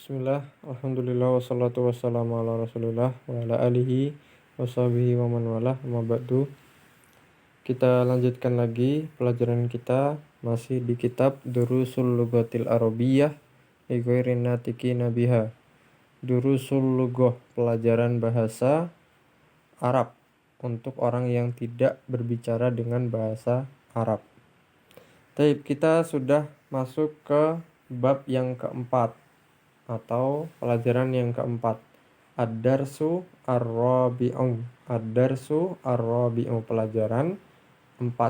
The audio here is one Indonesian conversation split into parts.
Bismillah, alhamdulillah, wassalatu wassalamu ala rasulillah wa ala alihi wa sahbihi wa man walah, amma ba'du. Kita lanjutkan lagi pelajaran kita masih di kitab Durusul Lughatil Arabiyyah li ghairin natiqina biha. Durusul Lughah, pelajaran bahasa Arab untuk orang yang tidak berbicara dengan bahasa Arab. Baik, kita sudah masuk ke bab yang keempat atau pelajaran yang keempat. Ad-darsu ar-rabi'u. Ad-darsu ar-rabi'u, pelajaran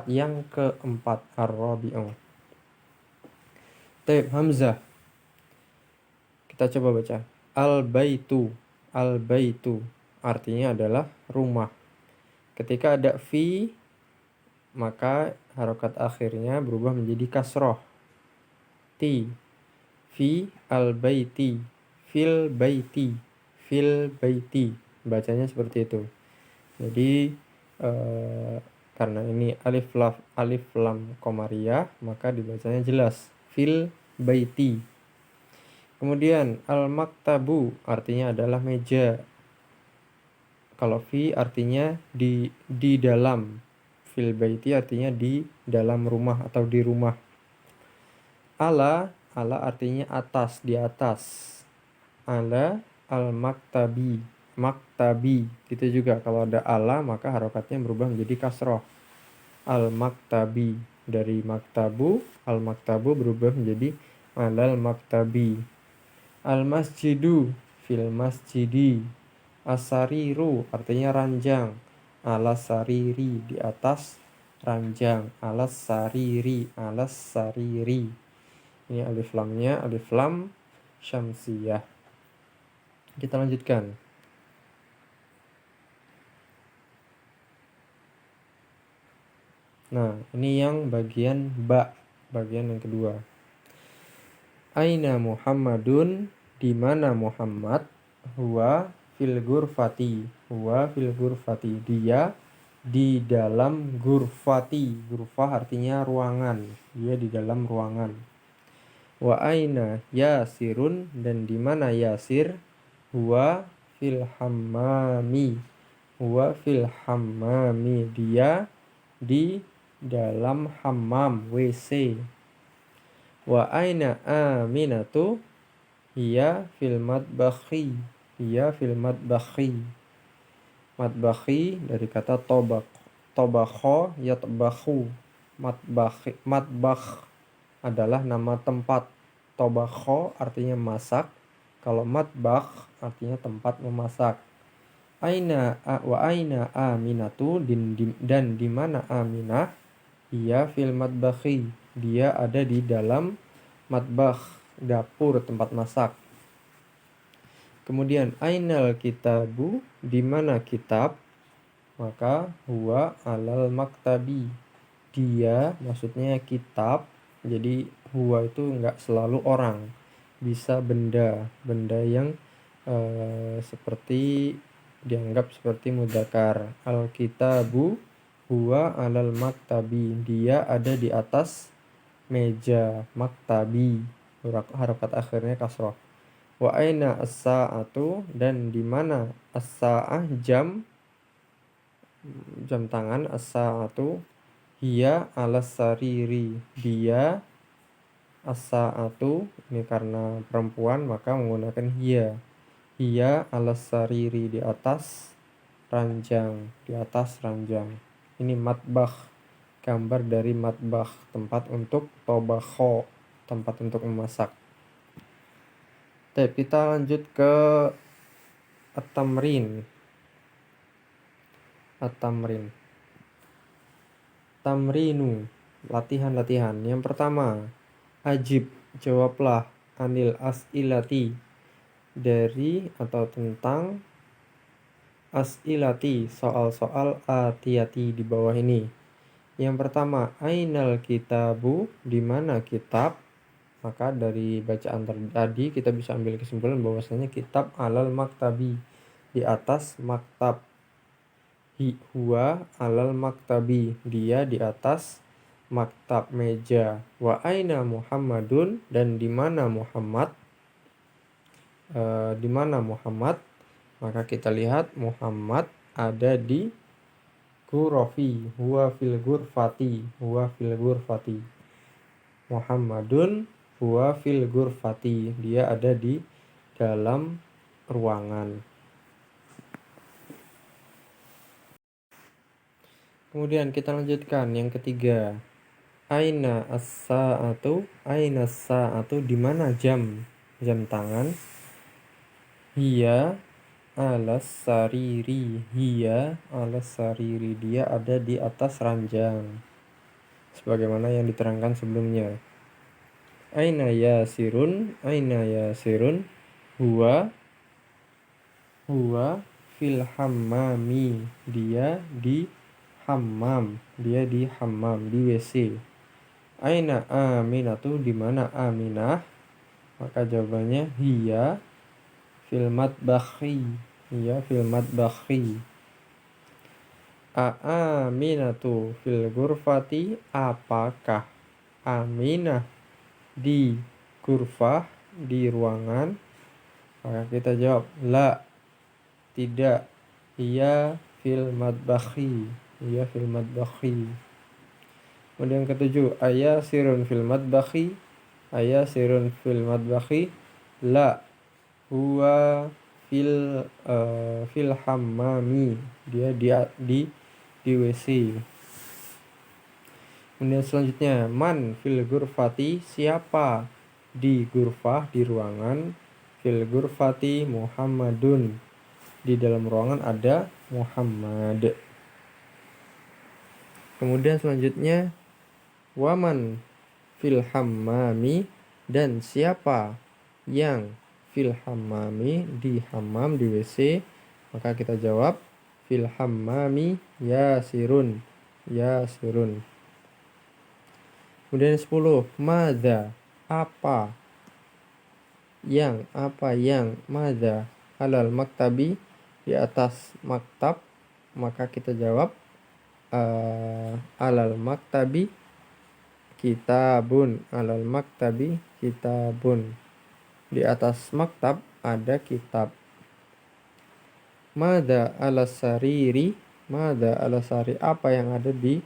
yang keempat, ar-rabi'u. Taib hamzah. Kita coba baca. Al-baitu. Al-baitu artinya adalah rumah. Ketika ada fi, maka harokat akhirnya berubah menjadi kasroh. Ti. Fi al-baiti, fil baiti, fil baiti, bacanya seperti itu. Jadi karena ini alif lam komariah, maka dibacanya jelas fil baiti. Kemudian al-maktabu artinya adalah meja. Kalau fi artinya di dalam, fil baiti artinya di dalam rumah atau di rumah. Ala artinya atas, di atas. Ala al-maktabi, maktabi. Gitu juga, kalau ada ala maka harokatnya berubah menjadi kasroh. Al-maktabi, dari maktabu, al-maktabu berubah menjadi alal maktabi. Al-masjidu, fil masjidi. As-sariru artinya ranjang. Alas-sariri, di atas ranjang. Alas-sariri, alas-sariri. Ini alif lamnya, alif lam syamsiyah. Kita lanjutkan. Nah, ini yang bagian ba, bagian yang kedua. Aina Muhammadun, di mana Muhammad? Huwa fil ghurfati, huwa fil ghurfati, dia di dalam ghurfati. Ghurfah artinya ruangan, dia di dalam ruangan. Wa aina Yasirun, dan di mana Yasir? Huwa fil hammami, huwa fil hammami, dia di dalam hammam, WC. Wa aina Aminatu? Hiya fil matbakhi, hiya fil matbakhi. Matbakhi dari kata tobakho yatbakhu. Matbakh adalah nama tempat. Tobakho artinya masak. Kalau matbakh artinya tempat memasak. Wa aina Aminatu, dan di mana Aminah? Ia fil matbakhi, dia ada di dalam matbakh, dapur, tempat masak. Kemudian ainal kitabu, di mana kitab? Maka huwa alal maktabi, dia maksudnya kitab. Jadi huwa itu enggak selalu orang, bisa benda yang seperti dianggap seperti mudzakkar. Al-kitabu huwa alal maktabi, dia ada di atas meja, maktabi, harokat akhirnya kasroh. Wa aina as-sa'atu, dan di mana as-sa'ah, jam tangan. As-sa'atu hiya alas sariri, dia as-sa'atu, ini karena perempuan maka menggunakan hiya. Hiya alas sariri, di atas ranjang, di atas ranjang. Ini matbakh, gambar dari matbakh, tempat untuk tobakho, tempat untuk memasak. Kita lanjut ke at-tamrin. At-tamrin. Tamrinu, latihan-latihan. Yang pertama, ajib, jawablah, anil as'ilati, dari atau tentang as'ilati, soal-soal atiyati di bawah ini. Yang pertama, ainal kitabu, di mana kitab? Maka dari bacaan tadi kita bisa ambil kesimpulan bahwasanya kitab alal maktabi, di atas maktab. Huwa alal maktabi, dia di atas maktab, meja. Wa aina Muhammadun, dan di mana Muhammad? di mana Muhammad, maka kita lihat Muhammad ada di ghurafi, huwa fil ghurfati. Muhammadun huwa fil ghurfati, dia ada di dalam ruangan. Kemudian kita lanjutkan yang ketiga. Aina as-sa'atu, di mana jam tangan? Hiya alas sariri, dia ada di atas ranjang, sebagaimana yang diterangkan sebelumnya. Aina yasirun, huwa fil hammami, dia di hammam, di WC. Aina Aminatu, di mana Aminah? Maka jawabannya hiya fil matbakhi, Aminatu fil ghurfati, apakah Aminah di ghurfah, di ruangan? Maka kita jawab la, tidak, hiya fil matbakhi. Kemudian yang ketujuh, ayasirun fil matbakhi, la, huwa fil hammami, dia di WC. Kemudian selanjutnya, man fil ghurfati, siapa di ghurfah, di ruangan? Fil ghurfati Muhammadun, di dalam ruangan ada Muhammad. Kemudian selanjutnya, waman fil hammami, dan siapa yang fil hammami, di hammam, di WC? Maka kita jawab fil hammami yasirun. Kemudian 10, madza, apa yang, madza alal maktabi, di atas maktab? Maka kita jawab alal maktabi kitabun, di atas maktab ada kitab. Madza alas sariri, apa yang ada di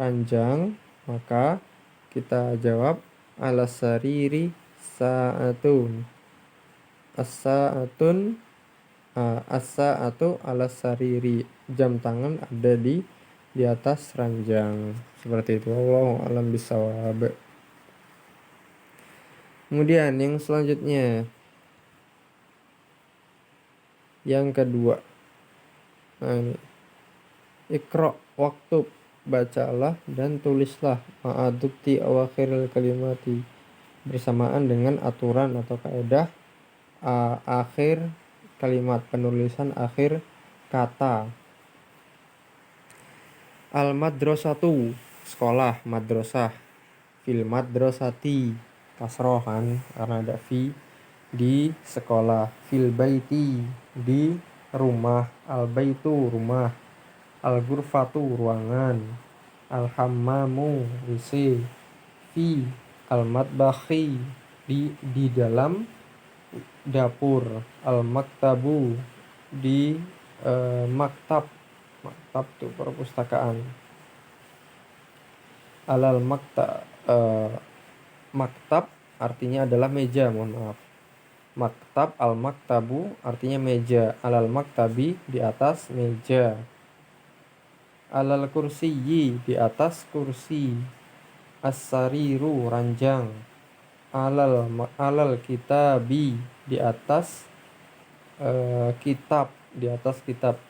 ranjang? Maka kita jawab alas sariri sa'atun, as-sa'atu alas sariri, jam tangan ada di atas ranjang. Seperti itu. Wallahu a'lam bishawab. Kemudian yang selanjutnya, yang kedua, ini ikra waktub, bacalah dan tulislah, ma'adukti awakhiril kalimati, bersamaan dengan aturan atau kaidah akhir kalimat, penulisan akhir kata. Al madrasatu, sekolah, madrasah. Fil madrasati, kasroh kan, karena ada fi, di sekolah. Fil baiti, di rumah. Al baitu, rumah. Al ghurfatu, ruangan. Al hammamu, WC. Fi al matbakhi, di dalam dapur. Al maktabu, di maktab tuh perpustakaan. Alal maktab artinya adalah meja, mohon maaf. Maktab, al maktabu artinya meja. Alal maktabi, di atas meja. Alal kursiyi, di atas kursi. As-sariru, ranjang. Alal kitabi, di atas kitab,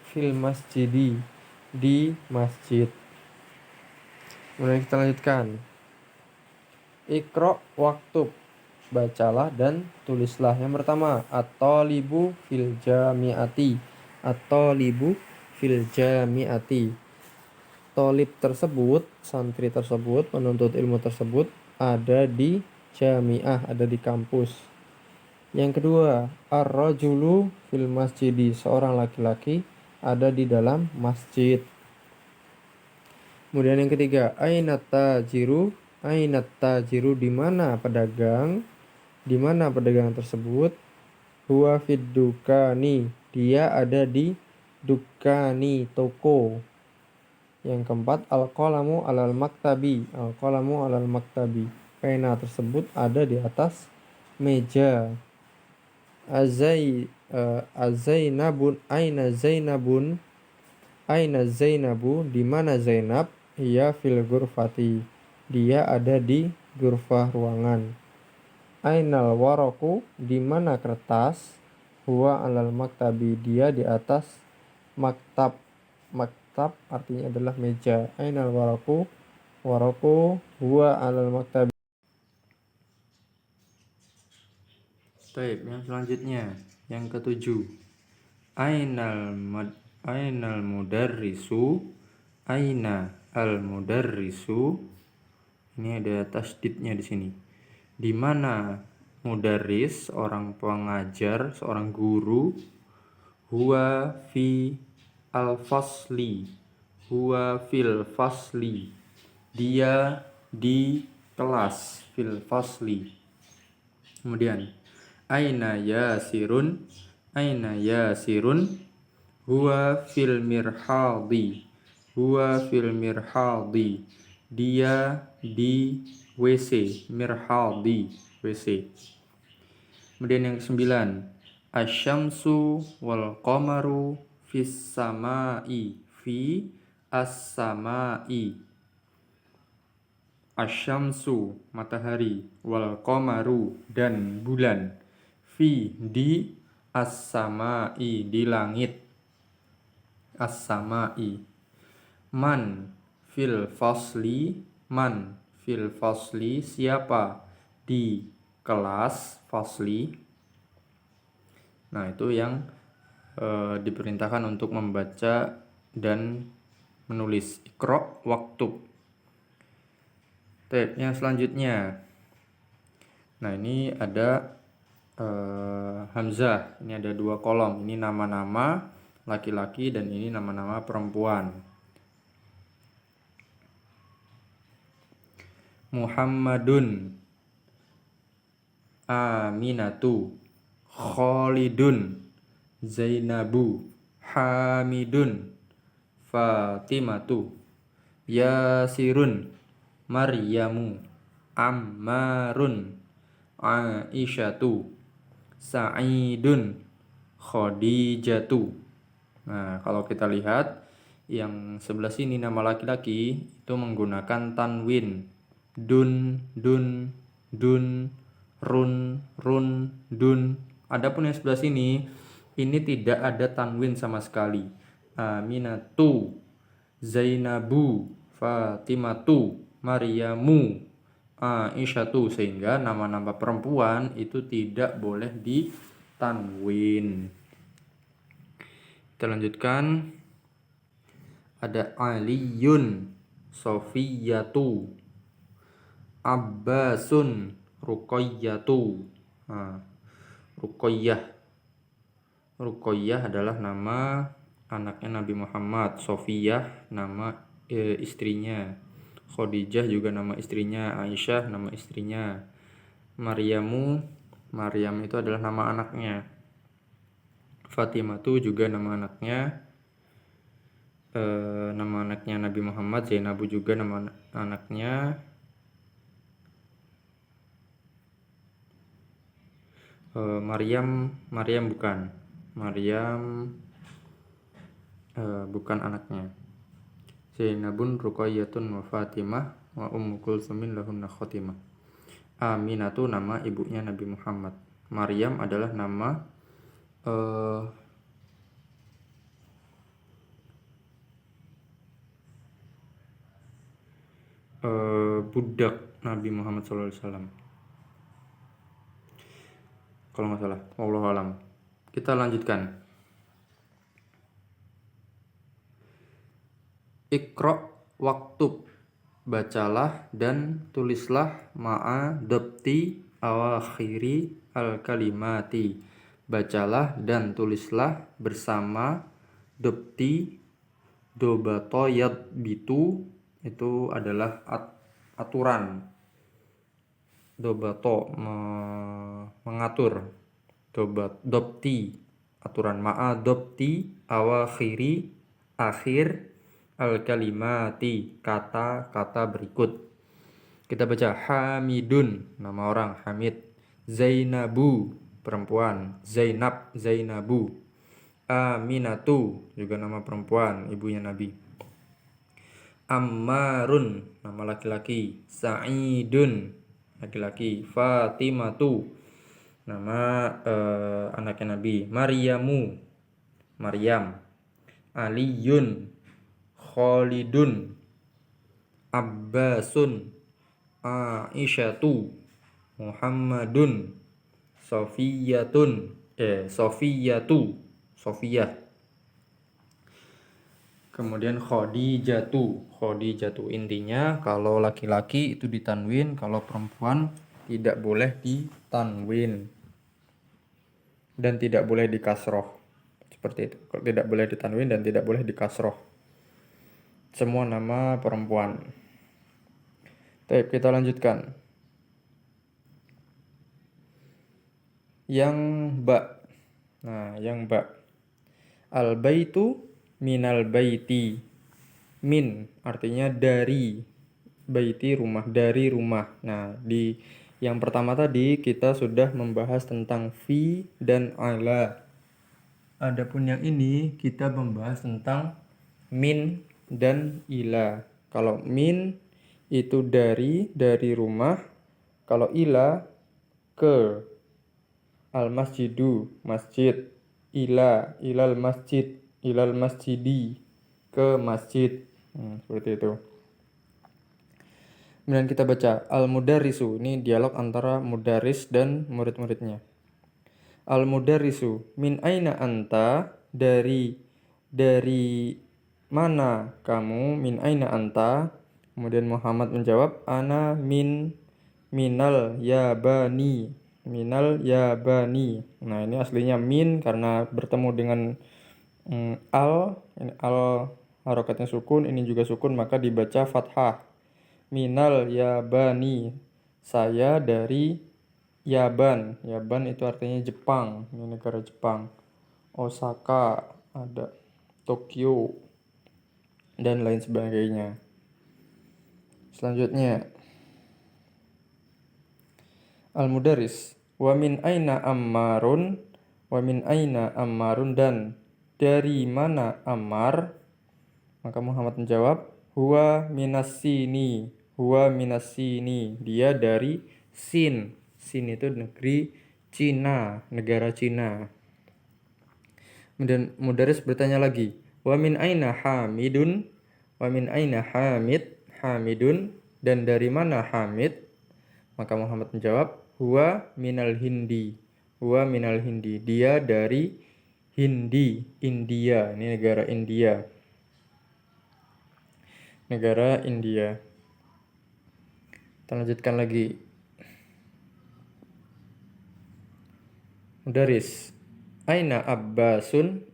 Fil masjidi, di masjid. Kemudian kita lanjutkan. Iqra waktub, bacalah dan tulislah. Yang pertama, at-talibu fil jami'ati. Tolib tersebut, santri tersebut, penuntut ilmu tersebut ada di jami'ah, ada di kampus. Yang kedua, ar-rajulu fil masjidi, seorang laki-laki ada di dalam masjid. Kemudian yang ketiga, ainat tajiru, di mana pedagang? Di mana pedagang tersebut? huwa fid dukani, dia ada di dukani, toko. Yang keempat, al-qalamu alal maktabi, al-qalamu alal maktabi, pena tersebut ada di atas meja. Azainabun, aina Zainabun, aina Zainabu, di mana Zainab? Ia fil ghurfati, dia ada di ghurfah ruangan. Ainal waraku, di mana kertas? Huwa alal maktabi, dia di atas maktab. Maktab artinya adalah meja. Ainal waraku, waraku huwa alal maktabi. Baik, yang selanjutnya, yang ketujuh. Ainal mudarrisu, aina al mudarrisu. Ini ada tasdidnya di sini. Di mana mudarris, orang pengajar, seorang guru? Huwa fi al-fasli, huwa fil fasli, dia di kelas, fil fasli. Kemudian aina yasirun, aina yasirun, huwa fil mirhadi, huwa fil mirhadi, dia di WC, mirhadi, WC. Kemudian yang ke-9, asyamsu wal qamaru fis samai, fi as-samai. Asyamsu, matahari, wal qamaru, dan bulan, fi, di, as-samai, di langit, as-samai. Man fil fasli, man fil fasli, siapa di kelas, fasli. Nah, itu yang diperintahkan untuk membaca dan menulis. Iqra waktub. Yang selanjutnya, nah ini ada hamzah. Ini ada 2 kolom. Ini nama-nama laki-laki dan ini nama-nama perempuan. Muhammadun, Aminatu, Khalidun, Zainabu, Hamidun, Fatimatu, Yasirun, Maryamu, Ammarun, Aisyatu, Sa'idun, Khadijatu. Nah, kalau kita lihat yang sebelah sini nama laki-laki itu menggunakan tanwin. Dun, dun, dun, run, run, dun. Adapun yang sebelah sini ini tidak ada tanwin sama sekali. Aminatu, Zainabu, Fatimatu, Maryamu, Aisyatu, sehingga nama-nama perempuan itu tidak boleh ditanwin. Kita lanjutkan. Ada Aliyun, Sofiyatu, Abbasun, Ruqayyatu. Ruqayyah. Ruqayyah adalah nama anaknya Nabi Muhammad. Sofiyah nama istrinya. Khadijah juga nama istrinya. Aisyah nama istrinya. Maryam itu adalah nama anaknya. Fatimatu juga nama anaknya. Nama anaknya Nabi Muhammad. Zainabu juga nama anaknya. Maryam bukan. Maryam bukan anaknya. Zainabun, Ruqayyatun, wa Fatimah, wa Ummu Kulsumin lahunna khotimah. Aminatu nama ibunya Nabi Muhammad. Maryam adalah nama budak Nabi Muhammad SAW. Kalau nggak salah, wallahu alam. Kita lanjutkan. Iqra waktub, bacalah dan tulislah ma'a dabti awakhiri al-kalimati. Bacalah dan tulislah bersama dabti dobato yadbitu, itu adalah aturan. Dobato mengatur. Dopti, aturan dopti awakhiri, akhir al-kalimati, kata-kata berikut. Kita baca Hamidun, nama orang Hamid. Zainabu, perempuan. Zainab, Zainabu. Aminatu, juga nama perempuan, ibunya Nabi. Ammarun, nama laki-laki. Sa'idun, laki-laki. Fatimatu, nama anaknya Nabi. Maryamu, Maryam. Aliyun, Khalidun. Abbasun, Aisyatu. Muhammadun, Sofiyatun, Sofiyatu, Sofiyah. Kemudian Khadijatu. Intinya kalau laki-laki itu ditanwin, kalau perempuan tidak boleh ditanwin dan tidak boleh dikasroh. Seperti itu. Tidak boleh ditanwin dan tidak boleh dikasroh. Semua nama perempuan. Baik, kita lanjutkan. Yang ba. Nah, yang ba. Al-baitu minal baiti. Min artinya dari. Baiti rumah, dari rumah. Nah, di yang pertama tadi kita sudah membahas tentang fi dan ala. Adapun yang ini kita membahas tentang min dan ila. Kalau min itu dari rumah. Kalau ila ke. Al-masjidu, masjid. Ilal masjid, ilal masjidi, ke masjid. Seperti itu. Kemudian kita baca al-mudarrisu. Ini dialog antara mudaris dan murid-muridnya. Al-mudarrisu, min aina anta, dari mana kamu, min aina anta. Kemudian Muhammad menjawab, ana minal yabani. Minal yabani. Nah, ini aslinya min karena bertemu dengan al, ini al harokatnya sukun, ini juga sukun, maka dibaca fathah. Minal yabani, saya dari Yaban. Yaban itu artinya Jepang, ini negara Jepang. Osaka, ada Tokyo, dan lain sebagainya. Selanjutnya Al-Mudaris, wa min aina ammarun, wa min aina ammarun, dan dari mana Ammar? Maka Muhammad menjawab, huwa minasini, huwa minasini, dia dari Sin. Sin itu negeri Cina, negara Cina. Kemudian Mudaris bertanya lagi, wa min aina Hamidun, wa min aina Hamidun, dan dari mana Hamid? Maka Muhammad menjawab, huwa minal Hindi. Huwa minal Hindi. Dia dari Hindi, India. Ini negara India. Negara India. Kita lanjutkan lagi. Mudaris. Aina Abbasun,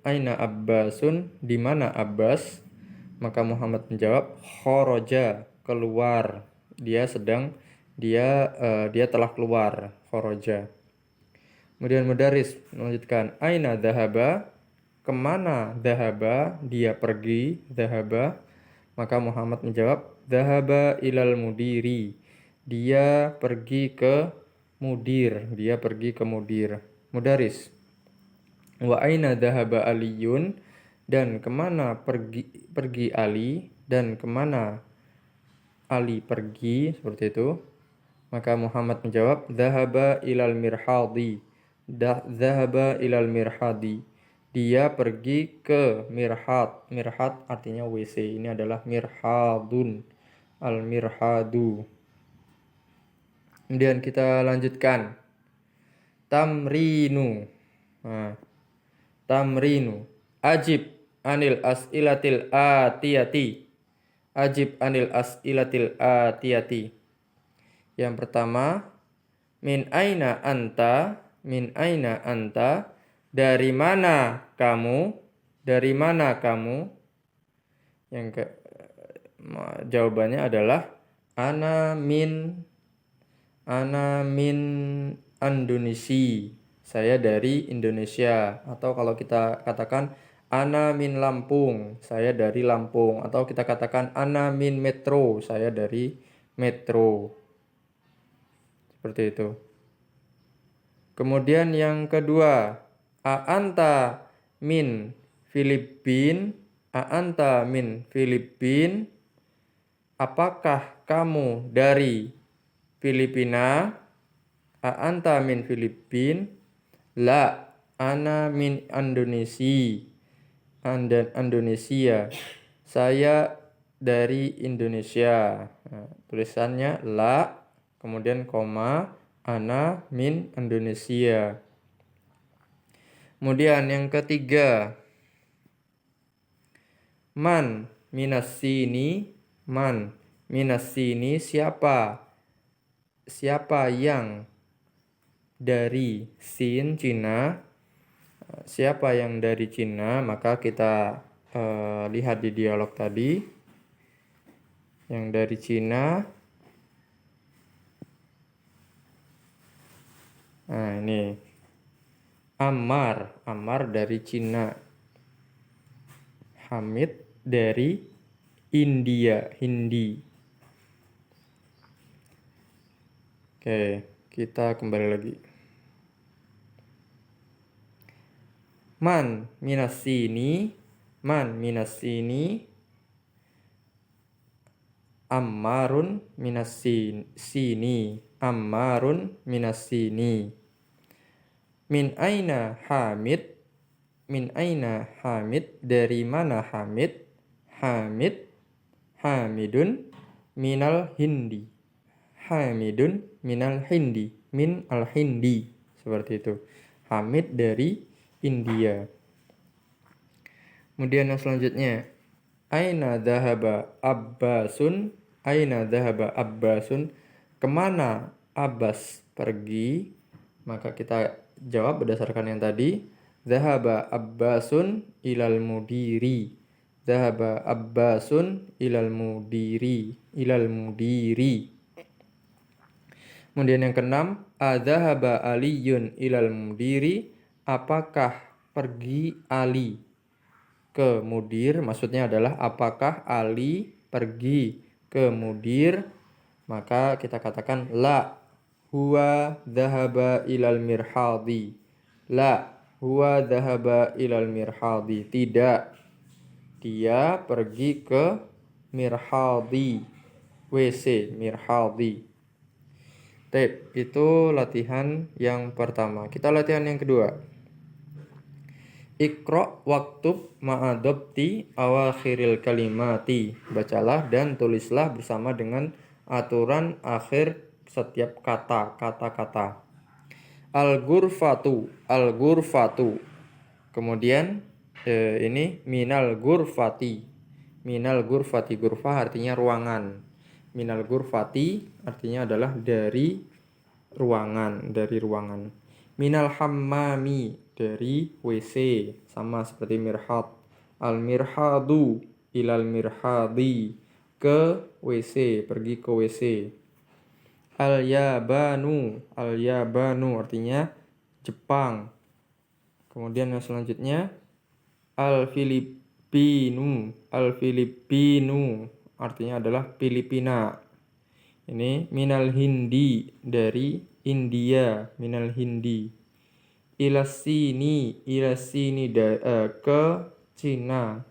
di mana Abbas? Maka Muhammad menjawab, kharaja, keluar. Dia telah keluar, kharaja. Kemudian Mudaris melanjutkan, aina dhahaba, kemana dhahaba, dia pergi, dhahaba. Maka Muhammad menjawab, dhahaba ilal mudiri, dia pergi ke mudir. Mudaris, wa aina dhahaba aliyun, dan kemana pergi Ali, dan kemana Ali pergi, seperti itu. Maka Muhammad menjawab, dhahaba ilal mirhadi. Dhahaba ilal mirhadi, dia pergi ke mirhad. Mirhad artinya WC. Ini adalah mirhadun, al-mirhadu. Kemudian kita lanjutkan. Tamrinu. Nah, tamrinu. Ajib anil as'ilatil atiyati. Ajib anil as'ilatil atiyati. Yang pertama, min aina anta, dari mana kamu, jawabannya adalah ana min Andonesi, saya dari Indonesia. Atau kalau kita katakan ana min Lampung, saya dari Lampung. Atau kita katakan ana min Metro, saya dari Metro. Seperti itu. Kemudian yang kedua, a'anta min Filipin, a'anta min Filipin, apakah kamu dari Filipina? A'anta min Filipin? La, ana min Indonesia. Saya dari Indonesia. Nah, tulisannya la, kemudian koma, ana min Indonesia. Kemudian yang ketiga, man minas sini, man minas sini, siapa yang dari Sin, Cina. Siapa yang dari Cina, maka kita lihat di dialog tadi. Yang dari Cina. Nah, ini Ammar dari Cina. Hamid dari India, Hindi. Oke, kita kembali lagi. Man minas sini, Ammarun minas sini, Ammarun minas sini. Min aina Hamid, dari mana Hamid? Hamidun minal Hindi, min al Hindi, seperti itu. Hamid dari India. Kemudian yang selanjutnya, aina dhahaba Abbasun, kemana Abbas pergi? Maka kita jawab berdasarkan yang tadi, dhahaba Abbasun ilal mudiri, Kemudian yang keenam, adhahaba Aliyun ilal mudiri, apakah pergi Ali ke mudir? Maksudnya adalah apakah Ali pergi ke mudir? Maka kita katakan la, huwa dhahaba ilal mirhadi. La, huwa dhahaba ilal mirhadi. Tidak, dia pergi ke mirhadi, WC, mirhadi. Itu latihan yang pertama. Kita latihan yang kedua. Iqra waktub ma'adobti awakhiril kalimati. Bacalah dan tulislah bersama dengan aturan akhir setiap kata-kata. Al-ghurfatu. Kemudian ini minal ghurfati. Ghurfah artinya ruangan. Minal ghurfati artinya adalah dari ruangan. Minal hammami, dari WC, sama seperti mirhad. Al mirhadu ilal mirhadi, ke WC, pergi ke WC. Al yabanu artinya Jepang. Kemudian yang selanjutnya, al filipinu artinya adalah Filipina. Ini minal Hindi, dari India, minal Hindi. Ilas sini ke Cina,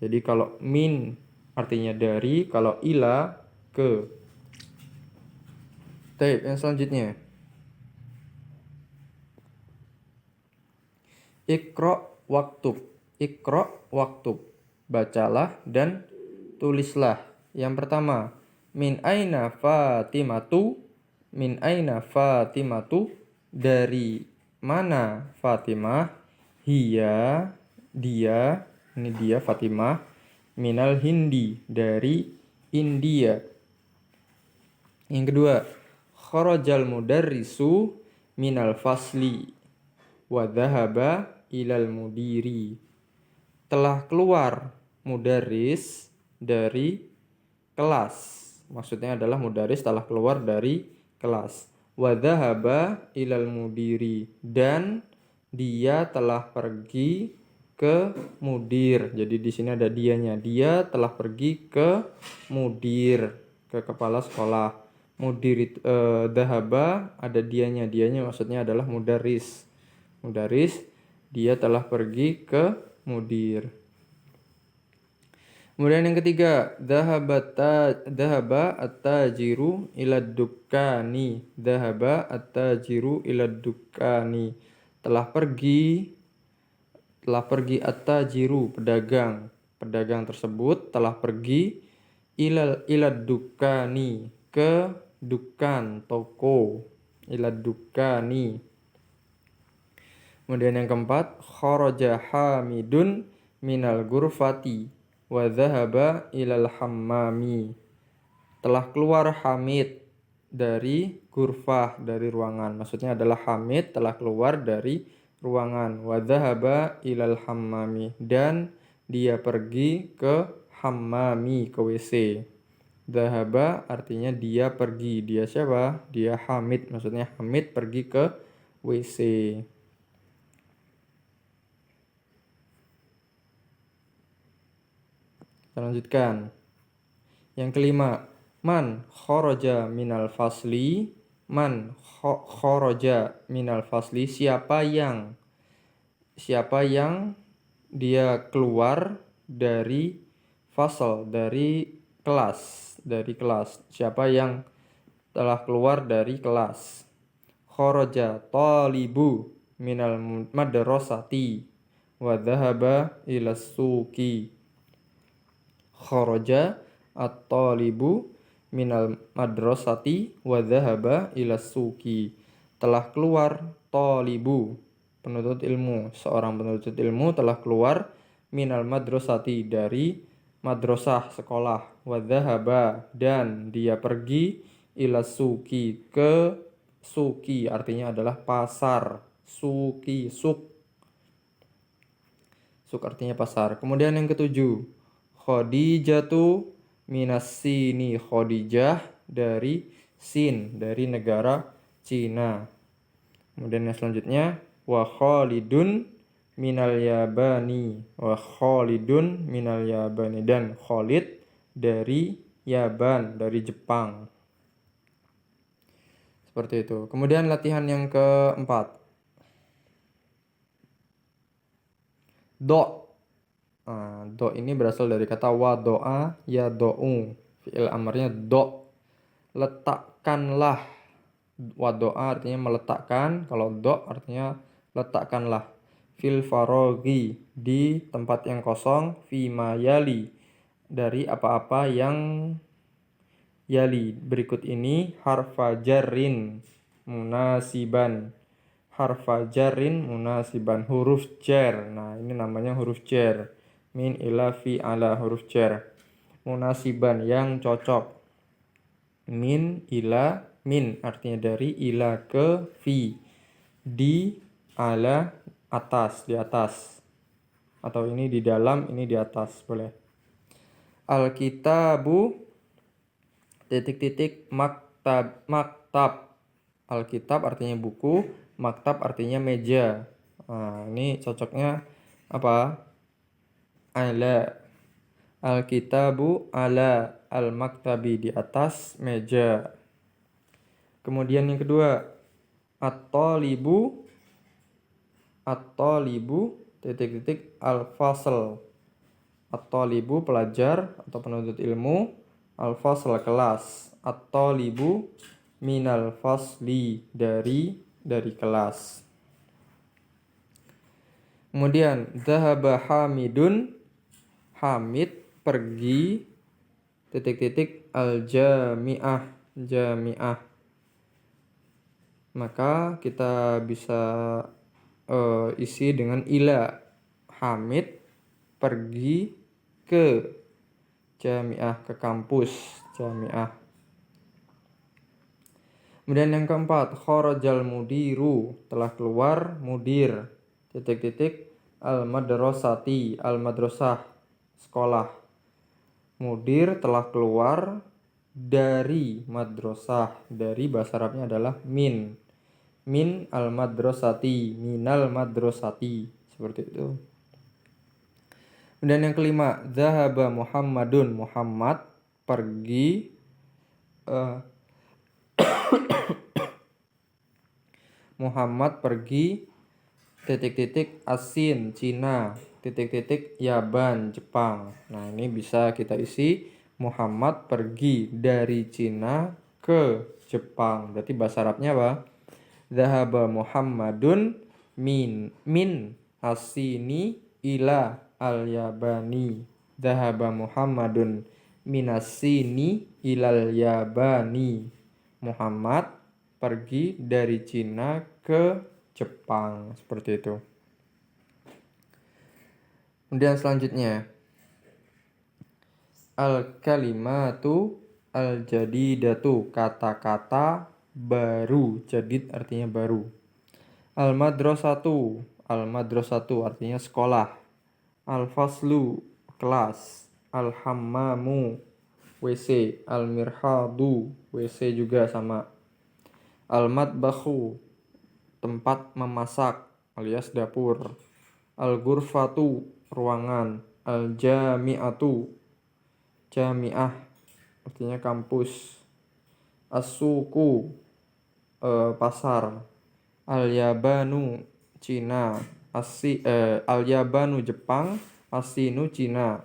Jadi kalau min artinya dari, kalau ila ke. Yang selanjutnya, Iqra waktub, bacalah dan tulislah. Yang pertama, min aina Fatimatu, dari mana Fatimah? Hiya, dia, ini dia Fatimah, minal Hindi, dari India. Yang kedua, kharajal mudarrisu minal fasli wa dhahaba ilal mudiri. Telah keluar mudarris dari kelas. Maksudnya adalah mudarris telah keluar dari kelas. wa dhahaba ilal mudiri, dan dia telah pergi ke mudir. Jadi di sini ada dianya. Dia telah pergi ke mudir, ke kepala sekolah. Mudir itu dhahaba ada dianya. Dianya maksudnya adalah mudaris. Mudaris, dia telah pergi ke mudir. Kemudian yang ketiga, dhahaba at-tajiru ila dukkani. Dhahaba at-tajiru ila dukkani. Telah pergi at-tajiru, pedagang. Pedagang tersebut telah pergi ila dukkani, ke dukan, toko. Ila dukkani. Kemudian yang keempat, kharaja Hamidun minal ghurfati wa dhahaba ilal hammami. Telah keluar Hamid dari ghurfah, dari ruangan. Maksudnya adalah Hamid telah keluar dari ruangan. Wa dhahaba ilal hammami, dan dia pergi ke hammami, ke WC. Dhahaba artinya dia pergi. Dia siapa? Dia Hamid. Maksudnya Hamid pergi ke WC. Kita lanjutkan. Yang kelima, man kharaja minal fasli. Man kharaja minal fasli, siapa yang dia keluar dari fasal, dari kelas. Siapa yang telah keluar dari kelas. Kharaja talibu minal madrasati wa dhahaba ila suqi. Kharaja at-talibu minal madrasati wa dhahaba ila suqi. Telah keluar talibu, penuntut ilmu. Seorang penuntut ilmu telah keluar minal madrasati, dari madrasah, sekolah. Wa dhahaba, dan dia pergi ila suqi, ke suqi artinya adalah pasar. Suqi, suk artinya pasar. Kemudian yang ketujuh, Khadijatu minas sini. Khadijah dari Sin, dari negara Cina. Kemudian yang selanjutnya, wa Khalidun minal Yabani. Wa Khalidun minal Yabani, dan Khalid dari Yaban, dari Jepang. Seperti itu. Kemudian latihan yang keempat, do. Do ini berasal dari kata wadoa ya do'u. Fi'il amarnya do. Letakkanlah. Wadoa artinya meletakkan. Kalau do artinya letakkanlah. Fil farogi, di tempat yang kosong. Fima yali, dari apa-apa yang yali, berikut ini. Harfa jarrin munasiban. Harfa jarrin munasiban, huruf jar. Nah, ini namanya huruf jar. Min ila fi ala, huruf jar. Munasiban, yang cocok. Min ila, min artinya dari, ila ke fi. Di, ala, atas, di atas. Atau ini di dalam, ini di atas, boleh. Alkitabu titik-titik maktab. Alkitab artinya buku, maktab artinya meja. Nah, ini cocoknya apa? Ala. Alkitabu ala al-maktabi, di atas meja. Kemudian yang kedua, at-talibu titik-titik al-fasl. At-talibu pelajar atau penuntut ilmu, al-fasl kelas. At-talibu minal fasli, dari kelas. Kemudian dhahaba Hamidun, Hamid pergi titik-titik al-jami'ah, jami'ah. Maka kita bisa isi dengan ila. Hamid pergi ke jami'ah, ke kampus jami'ah. Kemudian yang keempat, kharajal mudiru, telah keluar mudir titik-titik al-madrasati, al-madrasah, sekolah. Mudir telah keluar dari madrasah. Dari bahasa Arabnya adalah min. Min al madrasati, minal madrasati, seperti itu. Kemudian yang kelima, zahaba Muhammadun, Muhammad pergi. Muhammad pergi titik-titik Asin, Cina, titik-titik Yaban, Jepang. Nah, ini bisa kita isi Muhammad pergi dari Cina ke Jepang. Berarti bahasa Arabnya apa? Zahaba Muhammadun min Asini ila al-Yabani. Zahaba Muhammadun min Asini ilal Yabani. Muhammad pergi dari Cina ke Jepang, seperti itu. Kemudian selanjutnya, al-kalimatu al-jadidatu, kata-kata baru. Jadid artinya baru. Al-madrasatu, al-madrasatu artinya sekolah. Al-faslu, kelas. Al-hammamu, WC. Al-mirhadu, WC juga sama. Al-matbakhu, tempat memasak alias dapur. Al-ghurfatu, ruangan. Al-jami'atu, jami'ah artinya kampus. As-suku, pasar. Al-yabanu, Cina. Al-yabanu, Jepang. Asinu, Cina.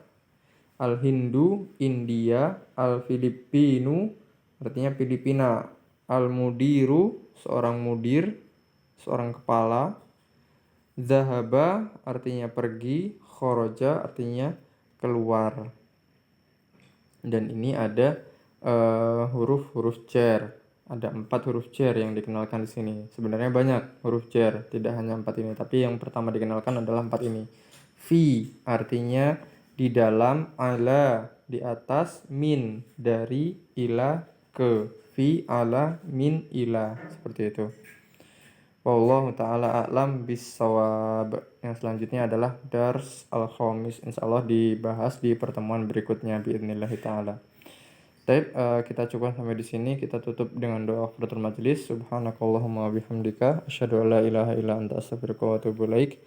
Al-hindu, India. Al-filipinu artinya Filipina. Al-mudiru, seorang mudir, seorang kepala. Zahaba artinya pergi. Khoroja artinya keluar. Dan ini ada huruf-huruf jar. Ada 4 huruf jar yang dikenalkan di sini. Sebenarnya banyak huruf jar, tidak hanya 4 ini. Tapi yang pertama dikenalkan adalah 4 ini. Fi artinya di dalam, ala di atas, min dari, ila ke. Fi ala min ila, seperti itu. Wallahu ta'ala a'lam bissawab. Yang selanjutnya adalah dars al-khamis. Insyaallah dibahas di pertemuan berikutnya biidznillah ta'ala. Baik, kita cukupkan sampai di sini. Kita tutup dengan doa kafaratul majelis. Subhanakallahumma wa bihamdika asyhadu an la ilaha illa anta astaghfiruka wa atubu ilaik.